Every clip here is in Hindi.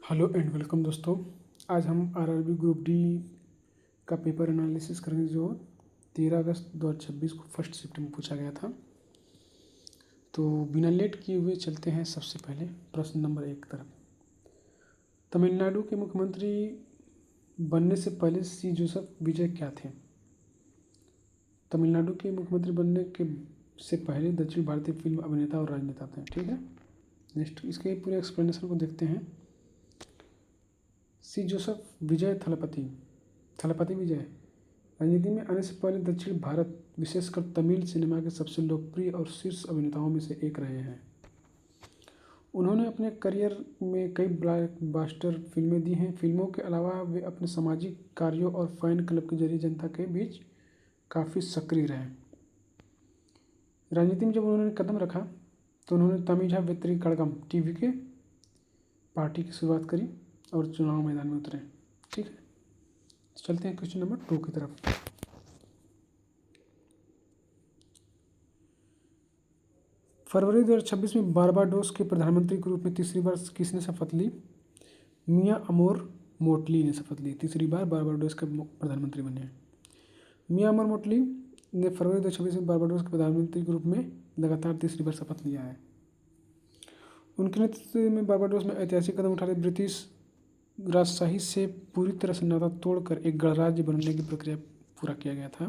हेलो एंड वेलकम दोस्तों। आज हम आरआरबी ग्रुप डी का पेपर एनालिसिस करेंगे जो 13 अगस्त 2026 को फर्स्ट शिफ्ट में पूछा गया था। तो बिना लेट किए हुए चलते हैं सबसे पहले प्रश्न नंबर 1 तरफ। तमिलनाडु के मुख्यमंत्री बनने से पहले सी जोसेफ विजय क्या थे? तमिलनाडु के मुख्यमंत्री बनने के से पहले दक्षिण भारतीय फिल्म अभिनेता और राजनेता थे। ठीक है, नेक्स्ट इसके पूरे एक्सप्लेनेशन को देखते हैं। सी जोसेफ विजय थलपति विजय राजनीति में आने से पहले दक्षिण भारत विशेषकर तमिल सिनेमा के सबसे लोकप्रिय और शीर्ष अभिनेताओं में से एक रहे हैं। उन्होंने अपने करियर में कई ब्लॉकबस्टर फिल्में दी हैं। फिल्मों के अलावा वे अपने सामाजिक कार्यों और फैन क्लब के जरिए जनता के बीच काफ़ी सक्रिय रहे। राजनीति में जब उन्होंने कदम रखा तो उन्होंने तमिझा वेत्री कड़गम टीवी के पार्टी की शुरुआत करी और चुनाव मैदान में उतरे। ठीक है, चलते हैं क्वेश्चन नंबर 2 की तरफ। फरवरी 2026 में बारबाडोस के प्रधानमंत्री के रूप में तीसरी बार किसने शपथ ली? मियां अमोर मोटली ने शपथ ली। तीसरी बार बारबाडोस के प्रधानमंत्री बने हैं। मियां अमोर मोटली ने फरवरी 2026 में बारबाडोस के प्रधानमंत्री के रूप में लगातार तीसरी बार शपथ लिया है। उनके नेतृत्व में बारबाडोस में ऐतिहासिक कदम उठाते ब्रिटिश राजशाही से पूरी तरह से नाता तोड़कर एक गणराज्य बनने की प्रक्रिया पूरा किया गया था।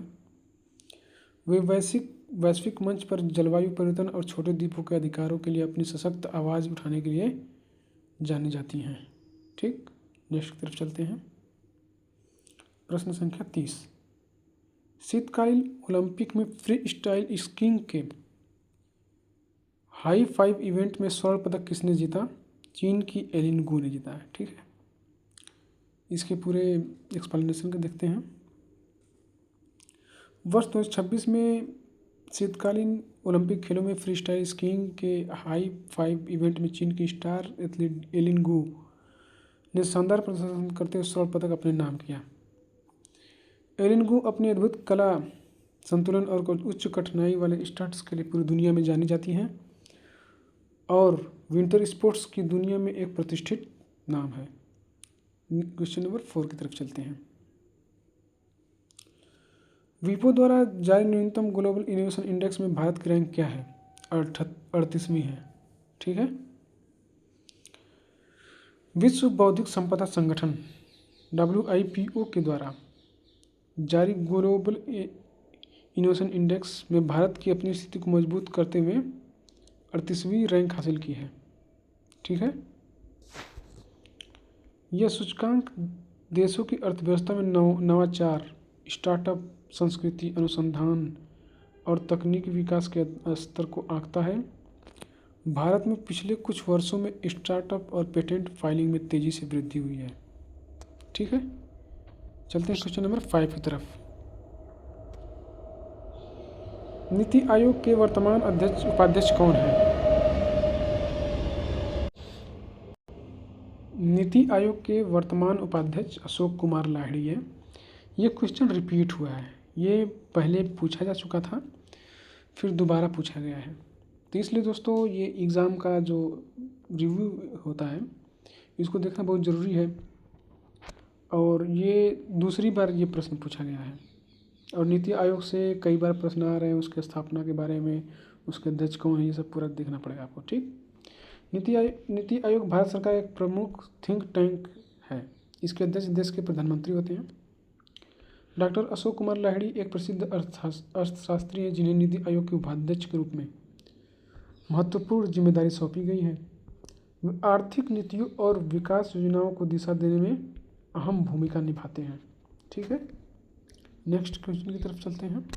वे वैश्विक मंच पर जलवायु परिवर्तन और छोटे द्वीपों के अधिकारों के लिए अपनी सशक्त आवाज़ उठाने के लिए जानी जाती हैं। ठीक, नेक्स्ट की तरफ चलते हैं। प्रश्न संख्या 30। शीतकालीन ओलंपिक में फ्री स्टाइल स्कीइंग के हाई फाइव इवेंट में स्वर्ण पदक किसने जीता? चीन की एलिन गू ने जीता है। ठीक है, इसके पूरे एक्सप्लेनेशन को देखते हैं। वर्ष 2026 में शीतकालीन ओलंपिक खेलों में फ्री स्टाइल स्कीइंग के हाई फाइव इवेंट में चीन की स्टार एथलीट एलिन गू ने शानदार प्रदर्शन करते हुए स्वर्ण पदक अपने नाम किया। एलिन गू अपनी अद्भुत कला, संतुलन और उच्च कठिनाई वाले स्टंट्स के लिए पूरी दुनिया में जानी जाती हैं और विंटर स्पोर्ट्स की दुनिया में एक प्रतिष्ठित नाम है। क्वेश्चन नंबर 4 की तरफ चलते हैं। विपो द्वारा जारी न्यूनतम ग्लोबल इनोवेशन इंडेक्स में भारत की रैंक क्या है? 38वीं है। ठीक है, विश्व बौद्धिक संपदा संगठन WIPO के द्वारा जारी ग्लोबल इनोवेशन इंडेक्स में भारत की अपनी स्थिति को मजबूत करते हुए 38वीं रैंक हासिल की है। ठीक है, यह सूचकांक देशों की अर्थव्यवस्था में नवाचार, स्टार्टअप, संस्कृति, अनुसंधान और तकनीकी विकास के स्तर को आंकता है। भारत में पिछले कुछ वर्षों में स्टार्टअप और पेटेंट फाइलिंग में तेजी से वृद्धि हुई है। ठीक है, चलते हैं क्वेश्चन नंबर 5 की तरफ। नीति आयोग के वर्तमान उपाध्यक्ष कौन है? नीति आयोग के वर्तमान उपाध्यक्ष अशोक कुमार लाहिड़ी है। ये क्वेश्चन रिपीट हुआ है, ये पहले पूछा जा चुका था, फिर दोबारा पूछा गया है। तो इसलिए दोस्तों ये एग्ज़ाम का जो रिव्यू होता है इसको देखना बहुत ज़रूरी है। और ये दूसरी बार ये प्रश्न पूछा गया है और नीति आयोग से कई बार प्रश्न आ रहे हैं, उसके स्थापना के बारे में, उसके अध्यक्ष कौन है, ये सब पूरा देखना पड़ेगा आपको। ठीक, नीति आयोग भारत सरकार एक प्रमुख थिंक टैंक है। इसके अध्यक्ष देश के प्रधानमंत्री होते हैं। डॉक्टर अशोक कुमार लाहिड़ी एक प्रसिद्ध अर्थशास्त्री हैं जिन्हें नीति आयोग के उपाध्यक्ष के रूप में महत्वपूर्ण जिम्मेदारी सौंपी गई है। वे आर्थिक नीतियों और विकास योजनाओं को दिशा देने में अहम भूमिका निभाते हैं। ठीक है, नेक्स्ट क्वेश्चन की तरफ चलते हैं।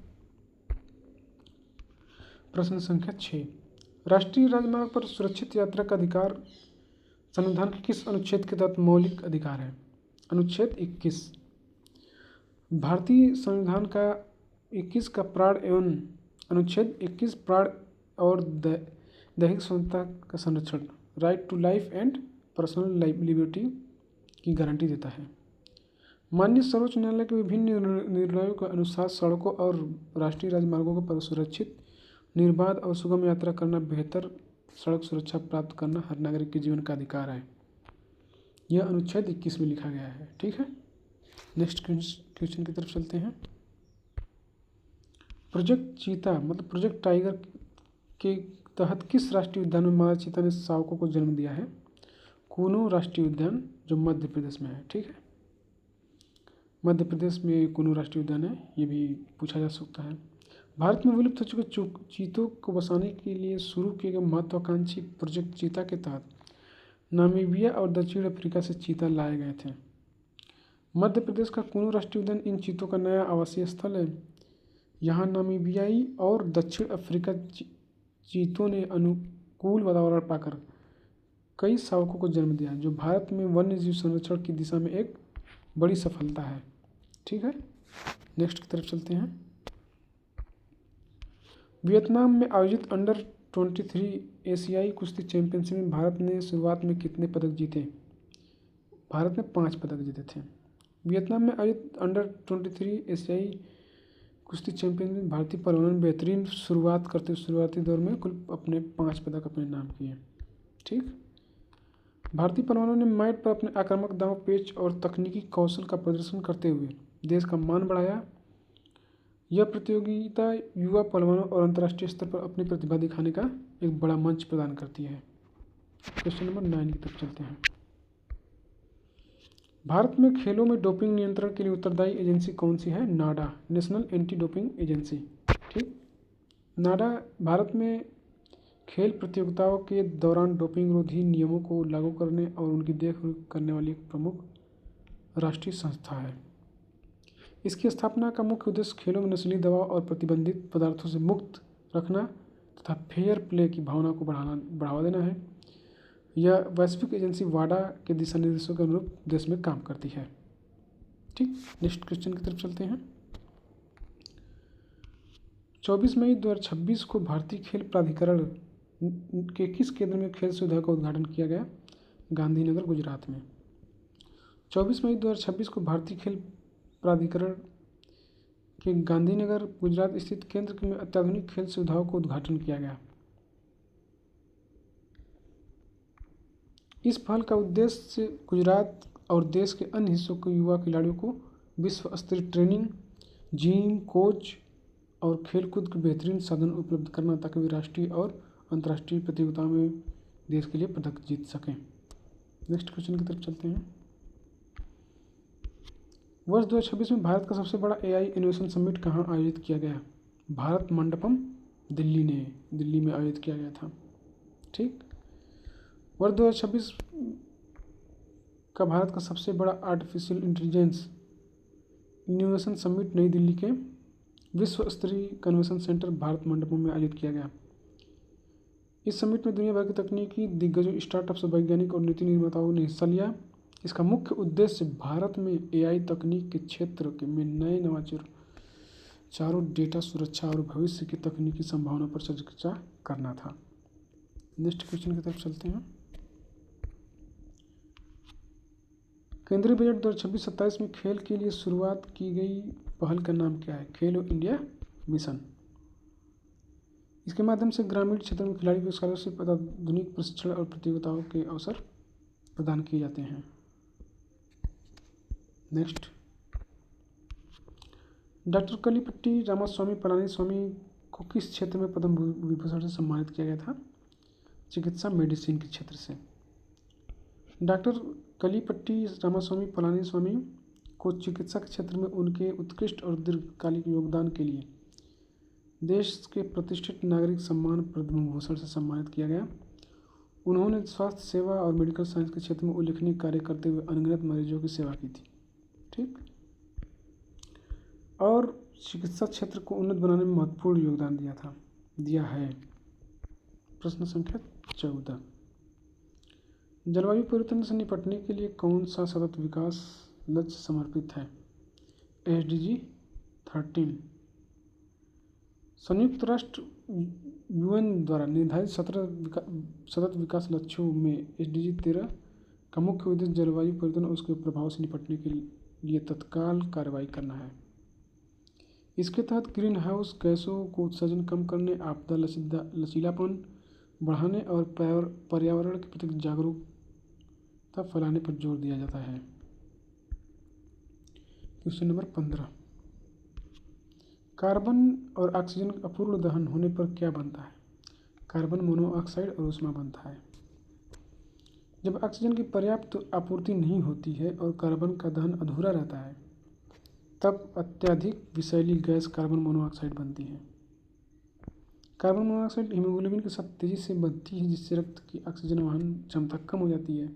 प्रश्न संख्या 6। राष्ट्रीय राजमार्ग पर सुरक्षित यात्रा का अधिकार संविधान के किस अनुच्छेद के तहत मौलिक अधिकार है? अनुच्छेद 21। भारतीय संविधान का 21 का प्राण एवं अनुच्छेद 21 प्राण और दैहिक स्वतंत्रता का संरक्षण, right to life and personal liberty की गारंटी देता है। माननीय सर्वोच्च न्यायालय के विभिन्न निर्णयों के अनुसार सड़कों और राष्ट्रीय राजमार्गों पर सुरक्षित, निर्बाध और सुगम यात्रा करना, बेहतर सड़क सुरक्षा प्राप्त करना हर नागरिक के जीवन का अधिकार है। यह अनुच्छेद 21 में लिखा गया है। ठीक है, नेक्स्ट क्वेश्चन की तरफ चलते हैं। प्रोजेक्ट चीता मतलब प्रोजेक्ट टाइगर के तहत किस राष्ट्रीय उद्यान में मादा चीता ने शावकों को जन्म दिया है? कूनो राष्ट्रीय उद्यान, जो मध्य प्रदेश में है। ठीक है, मध्य प्रदेश में कूनो राष्ट्रीय उद्यान है, ये भी पूछा जा सकता है। भारत में विलुप्त हो चुके चीतों को बचाने के लिए शुरू किए गए महत्वाकांक्षी प्रोजेक्ट चीता के तहत नामीबिया और दक्षिण अफ्रीका से चीता लाए गए थे। मध्य प्रदेश का कूनो राष्ट्रीय उद्यान इन चीतों का नया आवासीय स्थल है। यहाँ नामीबियाई और दक्षिण अफ्रीका चीतों ने अनुकूल वातावरण पाकर कई शावकों को जन्म दिया, जो भारत में वन्य जीव संरक्षण की दिशा में एक बड़ी सफलता है। ठीक है, नेक्स्ट की तरफ चलते हैं। वियतनाम में आयोजित अंडर 23 एशियाई कुश्ती चैंपियनशिप में भारत ने शुरुआत में कितने पदक जीते? भारत ने 5 पदक जीते थे। वियतनाम में आयोजित अंडर 23 एशियाई कुश्ती चैंपियनशिप में भारतीय पहलवानों ने बेहतरीन शुरुआत करते शुरुआती दौर में कुल अपने 5 पदक अपने नाम किए। ठीक, भारतीय पहलवानों ने मैट पर अपने आक्रामक दांव पेच और तकनीकी कौशल का प्रदर्शन करते हुए देश का मान बढ़ाया। यह प्रतियोगिता युवा पहलवानों और अंतर्राष्ट्रीय स्तर पर अपनी प्रतिभा दिखाने का एक बड़ा मंच प्रदान करती है। क्वेश्चन नंबर 9 की तरफ चलते हैं। भारत में खेलों में डोपिंग नियंत्रण के लिए उत्तरदायी एजेंसी कौन सी है? नाडा, नेशनल एंटी डोपिंग एजेंसी। ठीक, नाडा भारत में खेल प्रतियोगिताओं के दौरान डोपिंग रोधी नियमों को लागू करने और उनकी देखरेख करने वाली एक प्रमुख राष्ट्रीय संस्था है। इसकी स्थापना का मुख्य उद्देश्य खेलों में नशीली दवा और प्रतिबंधित पदार्थों से मुक्त रखना तथा फेयर प्ले की भावना को बढ़ावा देना है। यह वैश्विक एजेंसी वाडा के दिशा निर्देशों के अनुरूप देश में काम करती है। ठीक, नेक्स्ट क्वेश्चन की तरफ चलते हैं। 24 मई 2026 को भारतीय खेल प्राधिकरण के किस केंद्र में खेल सुविधा का उद्घाटन किया गया? गांधीनगर, गुजरात में। 24 मई 2026 को भारतीय खेल प्राधिकरण के गांधीनगर, गुजरात स्थित केंद्र में अत्याधुनिक खेल सुविधाओं का उद्घाटन किया गया। इस पहल का उद्देश्य गुजरात और देश के अन्य हिस्सों के युवा खिलाड़ियों को विश्व स्तरीय ट्रेनिंग, जिम, कोच और खेलकूद के बेहतरीन साधन उपलब्ध करना, ताकि वे राष्ट्रीय और अंतर्राष्ट्रीय प्रतियोगिताओं में देश के लिए पदक जीत सकें। नेक्स्ट क्वेश्चन की तरफ चलते हैं। वर्ष 2026 में भारत का सबसे बड़ा AI इनोवेशन समिट कहाँ आयोजित किया गया? भारत मंडपम, दिल्ली में आयोजित किया गया था। ठीक, वर्ष 2026 का भारत का सबसे बड़ा आर्टिफिशियल इंटेलिजेंस इनोवेशन समिट नई दिल्ली के विश्व स्तरीय कन्वेंशन सेंटर भारत मंडपम में आयोजित किया गया। इस समिट में दुनिया भर के तकनीकी दिग्गजों, स्टार्टअप्स, वैज्ञानिक और नीति निर्माताओं ने हिस्सा लिया। इसका मुख्य उद्देश्य भारत में AI तकनीक के क्षेत्र में नए नवाचारों, डेटा सुरक्षा और भविष्य की तकनीकी संभावनाओं पर चर्चा करना था। नेक्स्ट क्वेश्चन की तरफ चलते हैं। केंद्रीय बजट 2026-27 में खेल के लिए शुरुआत की गई पहल का नाम क्या है? खेलो इंडिया मिशन। इसके माध्यम से ग्रामीण क्षेत्र में खिलाड़ी को स्कॉलरशिप, अत्याधुनिक प्रशिक्षण और प्रतियोगिताओं के अवसर प्रदान किए जाते हैं। नेक्स्ट, डॉक्टर कलीपट्टी रामास्वामी पलानीस्वामी को किस क्षेत्र में पद्म विभूषण से सम्मानित किया गया था? चिकित्सा, मेडिसिन के क्षेत्र से। डॉक्टर कलीपट्टी रामास्वामी पलानीस्वामी को चिकित्सा के क्षेत्र में उनके उत्कृष्ट और दीर्घकालिक योगदान के लिए देश के प्रतिष्ठित नागरिक सम्मान पद्म विभूषण से सम्मानित किया गया। उन्होंने स्वास्थ्य सेवा और मेडिकल साइंस के क्षेत्र में उल्लेखनीय कार्य करते हुए अनगिनत मरीजों की सेवा की थी। ठीक, और चिकित्सा क्षेत्र को उन्नत बनाने में महत्वपूर्ण योगदान दिया है। प्रश्न संख्या 14, जलवायु परिवर्तन से निपटने के लिए कौन सा सतत विकास लक्ष्य समर्पित है? SDG 13। संयुक्त राष्ट्र UN द्वारा निर्धारित सतत विकास लक्ष्यों में SDG 13 का मुख्य उद्देश्य जलवायु परिवर्तन और उसके प्रभाव से निपटने के लिए तत्काल कार्रवाई करना है। इसके तहत ग्रीन हाउस गैसों को उत्सर्जन कम करने, आपदा लचीलापन बढ़ाने और पर्यावरण के प्रति जागरूक तब फैलाने पर जोर दिया जाता है। क्वेश्चन नंबर 15, कार्बन और ऑक्सीजन का अपूर्ण दहन होने पर क्या बनता है? कार्बन मोनोऑक्साइड और ऊष्मा बनता है। जब ऑक्सीजन की पर्याप्त आपूर्ति नहीं होती है और कार्बन का दहन अधूरा रहता है, तब अत्यधिक विषैली गैस कार्बन मोनोऑक्साइड बनती है। कार्बन मोनोऑक्साइड हीमोग्लोबिन के साथ तेजी से बढ़ती है, जिससे रक्त की ऑक्सीजन वहन क्षमता कम हो जाती है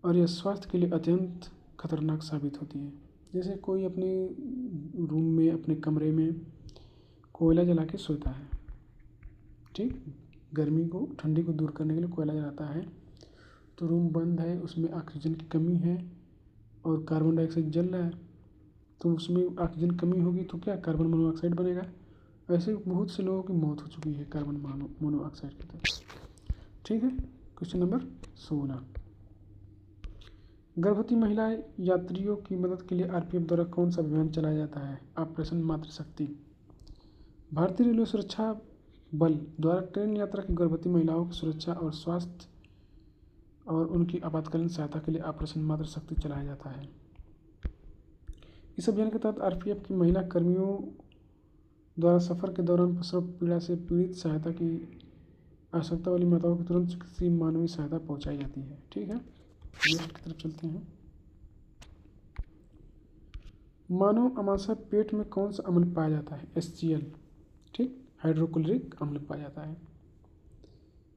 और यह स्वास्थ्य के लिए अत्यंत खतरनाक साबित होती है। जैसे कोई अपने रूम में, अपने कमरे में कोयला जला के सोता है, ठीक, गर्मी को, ठंडी को दूर करने के लिए कोयला जलाता है, तो रूम बंद है, उसमें ऑक्सीजन की कमी है और कार्बन डाइऑक्साइड जल रहा है, तो उसमें ऑक्सीजन कमी होगी तो क्या कार्बन मोनोऑक्साइड बनेगा। ऐसे बहुत से लोगों की मौत हो चुकी है कार्बन मोनोऑक्साइड की तरफ। ठीक है। क्वेश्चन नंबर 16, गर्भवती महिला यात्रियों की मदद के लिए आरपीएफ द्वारा कौन सा अभियान चलाया जाता है? ऑपरेशन मातृशक्ति। भारतीय रेलवे सुरक्षा बल द्वारा ट्रेन यात्रा की गर्भवती महिलाओं की सुरक्षा और स्वास्थ्य और उनकी आपातकालीन सहायता के लिए ऑपरेशन मातृशक्ति चलाया जाता है। इस अभियान के तहत आरपीएफ की महिला कर्मियों द्वारा सफ़र के दौरान प्रसव पीड़ा से पीड़ित सहायता की आवश्यकता वाली माताओं को तुरंत चिकित्सीय मानवीय सहायता पहुंचाई जाती है। ठीक है, नेक्स्ट की तरफ चलते हैं। मानव आमाशय पेट में कौन सा अम्ल पाया जाता है? HCl, ठीक, हाइड्रोक्लोरिक अम्ल पाया जाता है।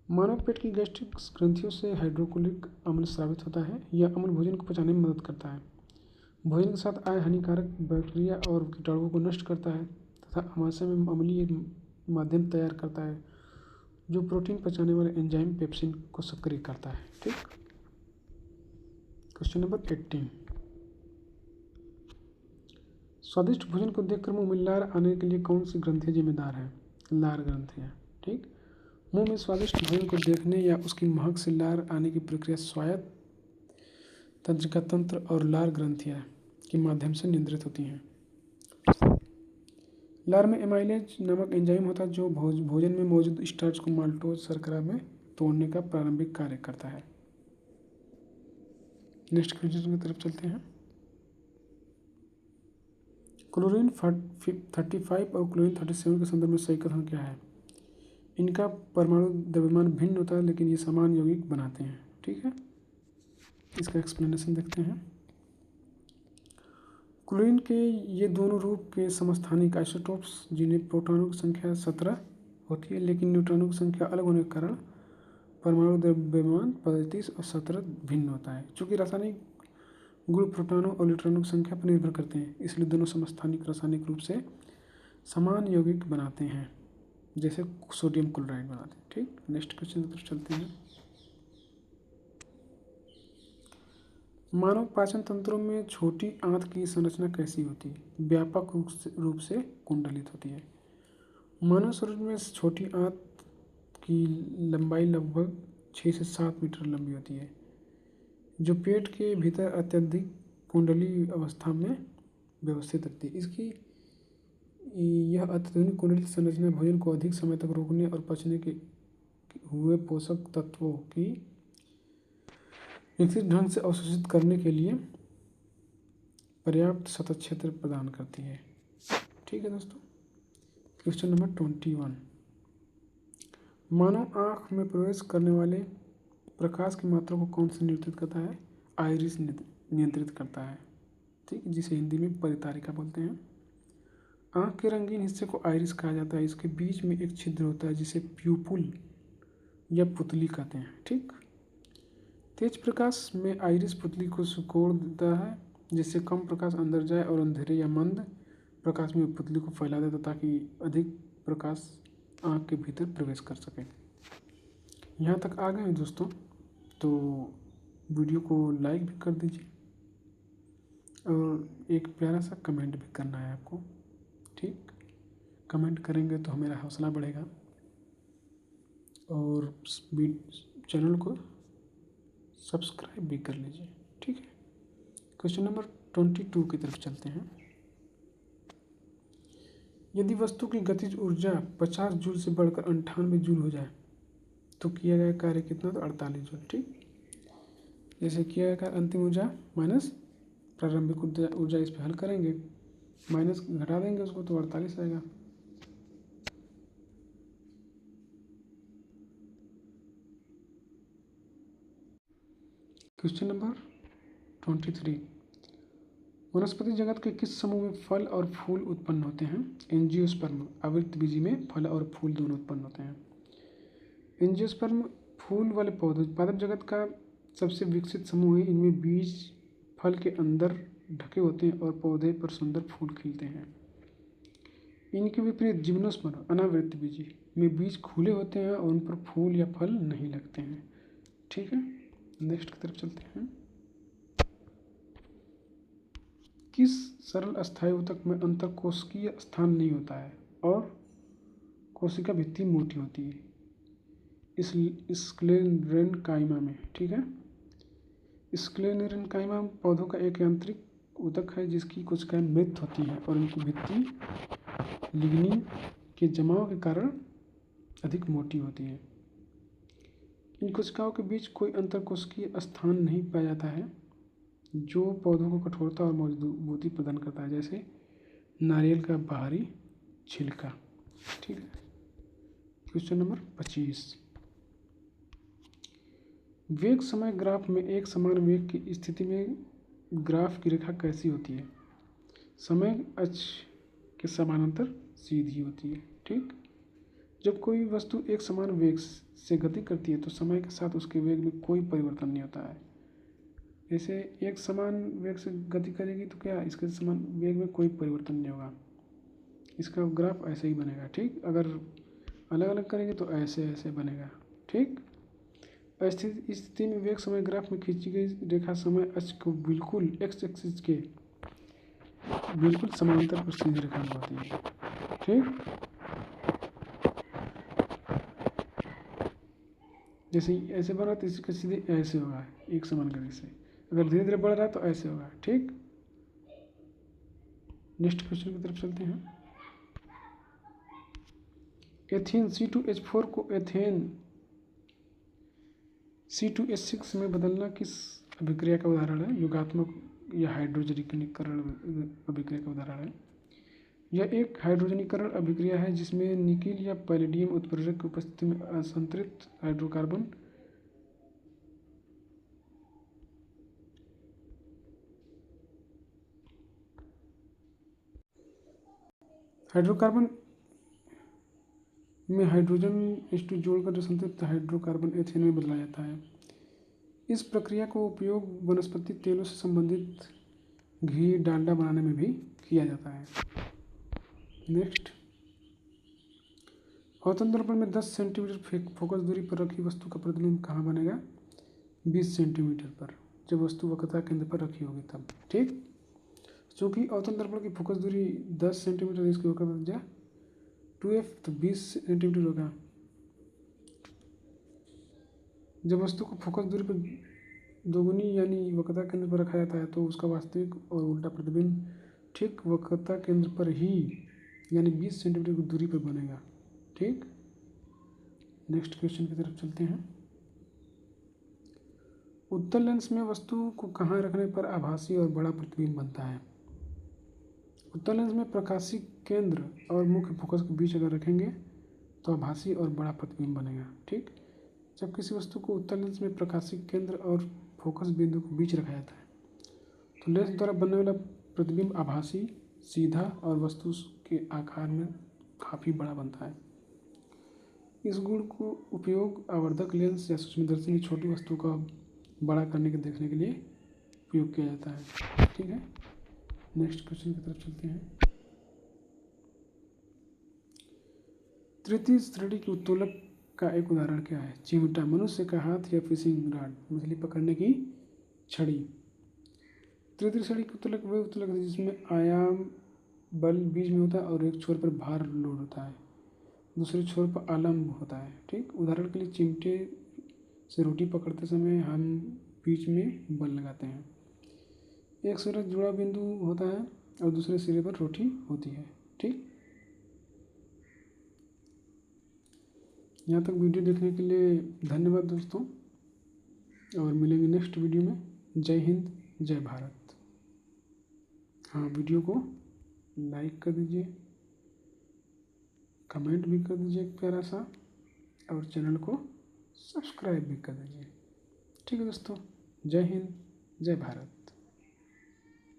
मानव पेट की गैस्ट्रिक ग्रंथियों से हाइड्रोक्लोरिक अम्ल स्रावित होता है। यह अम्ल भोजन को पचाने में मदद करता है, भोजन के साथ आए हानिकारक बैक्टीरिया और कीटाणुओं को नष्ट करता है तथा आमाशय में अम्लीय माध्यम तैयार करता है जो प्रोटीन पचाने वाले एंजाइम पेप्सिन को सक्रिय करता है। ठीक। क्वेश्चन नंबर 18, स्वादिष्ट भोजन को देखकर मुंह में लार आने के लिए कौन सी ग्रंथियाँ जिम्मेदार हैं? लार ग्रंथियाँ। ठीक, मुंह में स्वादिष्ट भोजन को देखने या उसकी महक से लार आने की प्रक्रिया स्वायत्त तंत्रिका तंत्र और लार ग्रंथियाँ के माध्यम से नियंत्रित होती हैं। लार में एमाइलेज नामक एंजाइम होता है जो भोजन में मौजूद स्टार्च को माल्टोज शर्करा में तोड़ने का प्रारंभिक कार्य करता है। नेक्स्ट क्वेश्चन की तरफ चलते हैं। क्लोरीन 35 और क्लोरीन 37 के संदर्भ में सही कथन क्या है? इनका परमाणु द्रव्यमान भिन्न होता है लेकिन ये समान यौगिक बनाते हैं। ठीक है, इसका एक्सप्लेनेशन देखते हैं। क्लोरीन के ये दोनों रूप के समस्थानिक आइसोटोप्स जिन्हें प्रोटॉनों की संख्या 17 होती है लेकिन न्यूट्रॉनों की संख्या अलग होने के कारण परमाणु द्रव्यमान 35 और 17 भिन्न होता है। चूँकि रासायनिक गुण प्रोटॉनों और न्यूट्रॉनों की संख्या पर निर्भर करते हैं, इसलिए दोनों समस्थानिक रासायनिक रूप से समान यौगिक बनाते हैं, जैसे सोडियम क्लोराइड बनाते हैं। ठीक, नेक्स्ट क्वेश्चन की तरफ चलते हैं। मानव पाचन तंत्रों में छोटी आंत की संरचना कैसी होती है? व्यापक रूप से कुंडलित होती है। मानव शरीर में छोटी आंत की लंबाई लगभग 6 से 7 मीटर लंबी होती है, जो पेट के भीतर अत्यधिक कुंडली अवस्था में व्यवस्थित रहती है। इसकी यह अत्यधिक कुंडलित संरचना भोजन को अधिक समय तक रोकने और पचने के हुए पोषक तत्वों की निश्चित ढंग से अवशोषित करने के लिए पर्याप्त सतत क्षेत्र प्रदान करती है। ठीक है दोस्तों। क्वेश्चन नंबर 21, मानव आँख में प्रवेश करने वाले प्रकाश की मात्रा को कौन सा नियंत्रित करता है? आइरिस नियंत्रित करता है। ठीक, जिसे हिंदी में परितारिका बोलते हैं। आँख के रंगीन हिस्से को आइरिस कहा जाता है। इसके बीच में एक छिद्र होता है जिसे प्यूपुल या पुतली कहते हैं। ठीक, तेज प्रकाश में आइरिस पुतली को सिकोड़ देता है जिससे कम प्रकाश अंदर जाए और अंधेरे या मंद प्रकाश में पुतली को फैला देता ताकि अधिक प्रकाश आँख के भीतर प्रवेश कर सके। यहाँ तक आ गए हैं दोस्तों, तो वीडियो को लाइक भी कर दीजिए और एक प्यारा सा कमेंट भी करना है आपको। ठीक, कमेंट करेंगे तो मेरा हौसला बढ़ेगा और चैनल को सब्सक्राइब भी कर लीजिए। ठीक है। क्वेश्चन नंबर 22 की तरफ चलते हैं। यदि वस्तु की गतिज ऊर्जा 50 जूल से बढ़कर 98 जूल हो जाए तो किया गया कार्य कितना? तो 48 जूल। ठीक, जैसे किया का अंतिम ऊर्जा माइनस प्रारंभिक ऊर्जा इस पे हल करेंगे, माइनस घटा देंगे उसको तो 48 आएगा। क्वेश्चन नंबर 23, वनस्पति जगत के किस समूह में फल और फूल उत्पन्न होते हैं? एंजियोस्पर्म, आवृतबीजी में फल और फूल दोनों उत्पन्न होते हैं। एंजियोस्पर्म फूल वाले पौधे पादप जगत का सबसे विकसित समूह है। इनमें बीज फल के अंदर ढके होते हैं और पौधे पर सुंदर फूल खिलते हैं। इनके विपरीत जिम्नोस्पर्म अनावृतबीजी में बीज खुले होते हैं और उन पर फूल या फल नहीं लगते हैं। ठीक है, नेक्स्ट की तरफ चलते हैं। किस सरल अस्थायी ऊतक में अंतरकोशिकीय स्थान नहीं होता है और कोशिका भित्ति मोटी होती है? स्क्लेरेन्काइमा में। ठीक है, स्क्लेरेन्काइमा पौधों का एक यांत्रिक ऊतक है जिसकी कोशिकाएं मृत होती हैं और उनकी भित्ति लिग्निन के जमाव के कारण अधिक मोटी होती है। इन कोशिकाओं के बीच कोई अंतरकोशिकीय स्थान नहीं पाया जाता है जो पौधों को कठोरता और मजबूती प्रदान करता है, जैसे नारियल का बाहरी छिलका। ठीक है, क्वेश्चन नंबर 25, वेग समय ग्राफ में एक समान वेग की स्थिति में ग्राफ की रेखा कैसी होती है? समय अक्ष के समानांतर सीधी होती है। ठीक, जब कोई वस्तु एक समान वेग से गति करती है तो समय के साथ उसके वेग में कोई परिवर्तन नहीं होता है। जैसे एक समान वेग से गति करेगी तो क्या इसके समान वेग में कोई परिवर्तन नहीं होगा, इसका ग्राफ ऐसे ही बनेगा। ठीक, अगर अलग अलग करेंगे तो ऐसे ऐसे बनेगा। ठीक, अस्थिर स्थिति में वेग समय ग्राफ में खींची गई रेखा समय अक्ष को बिल्कुल एक्स एक्सिस के बिल्कुल समांतर पर सीधी रेखा में होती है। ठीक, जैसे ऐसे बढ़ रहा है तो इसका सीधे ऐसे होगा एक समान गति से, अगर धीरे धीरे बढ़ रहा है तो ऐसे होगा। ठीक, नेक्स्ट क्वेश्चन की तरफ चलते हैं। एथेन C2H4 को एथेन C2H6 में बदलना किस अभिक्रिया का उदाहरण है? योगात्मक या हाइड्रोजनीकरण अभिक्रिया का उदाहरण है। यह एक हाइड्रोजनीकरण अभिक्रिया है जिसमें निकिल या पैलेडियम उत्प्रेरक की उपस्थिति में असंतृप्त हाइड्रोकार्बन में हाइड्रोजन H2 जोड़कर संतृप्त हाइड्रोकार्बन एथेन में बदला जाता है। इस प्रक्रिया को उपयोग वनस्पति तेलों से संबंधित घी डालडा बनाने में भी किया जाता है। नेक्स्ट, अवतल दर्पण में 10 सेंटीमीटर फोकस दूरी पर रखी वस्तु का प्रतिबिंब कहाँ बनेगा? 20 सेंटीमीटर पर, जब वस्तु वक्रता केंद्र पर रखी होगी तब। ठीक, चूँकि अवतल दर्पण की फोकस दूरी 10 सेंटीमीटर, इसकी वक्रता 2f तो 20 सेंटीमीटर होगा। जब वस्तु को फोकस दूरी पर दोगुनी यानी वक्रता केंद्र पर रखा जाता है तो उसका वास्तविक और उल्टा प्रतिबिंब ठीक वक्रता केंद्र पर ही यानी 20 सेंटीमीटर की दूरी पर बनेगा। ठीक, नेक्स्ट क्वेश्चन की तरफ चलते हैं। उत्तल लेंस में वस्तु को कहाँ रखने पर आभासी और बड़ा प्रतिबिंब बनता है? उत्तल लेंस में प्रकाशिक केंद्र और मुख्य फोकस के बीच अगर रखेंगे तो आभासी और बड़ा प्रतिबिंब बनेगा। ठीक, जब किसी वस्तु को उत्तल लेंस में प्रकाशिक केंद्र और फोकस बिंदु के बीच रखा जाता है तो लेंस द्वारा बनने वाला प्रतिबिंब आभासी, सीधा और वस्तु के आकार में काफ़ी बड़ा बनता है। इस गुण को उपयोग आवर्धक लेंस या सूक्ष्मदर्शी में छोटी वस्तु का बड़ा करने के देखने के लिए उपयोग किया जाता है। ठीक है, नेक्स्ट क्वेश्चन की तरफ चलते हैं। तृतीय श्रेणी की उत्तोलक का एक उदाहरण क्या है? चिमटा, मनुष्य का हाथ या फिशिंग रॉड, मछली पकड़ने की छड़ी। तृतीय श्रेणी की उत्तोलक वे उत्तोलक है जिसमें आयाम बल बीच में होता है और एक छोर पर भार लोड होता है, दूसरे छोर पर आलम्ब होता है। ठीक, उदाहरण के लिए चिमटे से रोटी पकड़ते समय हम बीच में बल लगाते हैं। एक सिरा जुड़ा बिंदु होता है और दूसरे सिरे पर रोटी होती है। ठीक, यहाँ तक वीडियो देखने के लिए धन्यवाद दोस्तों। और मिलेंगे नेक्स्ट वीडियो में। जय हिंद, जय भारत। हाँ, वीडियो को लाइक कर दीजिए, कमेंट भी कर दीजिए एक प्यारा सा, और चैनल को सब्सक्राइब भी कर दीजिए। ठीक है दोस्तों, जय हिंद, जय भारत।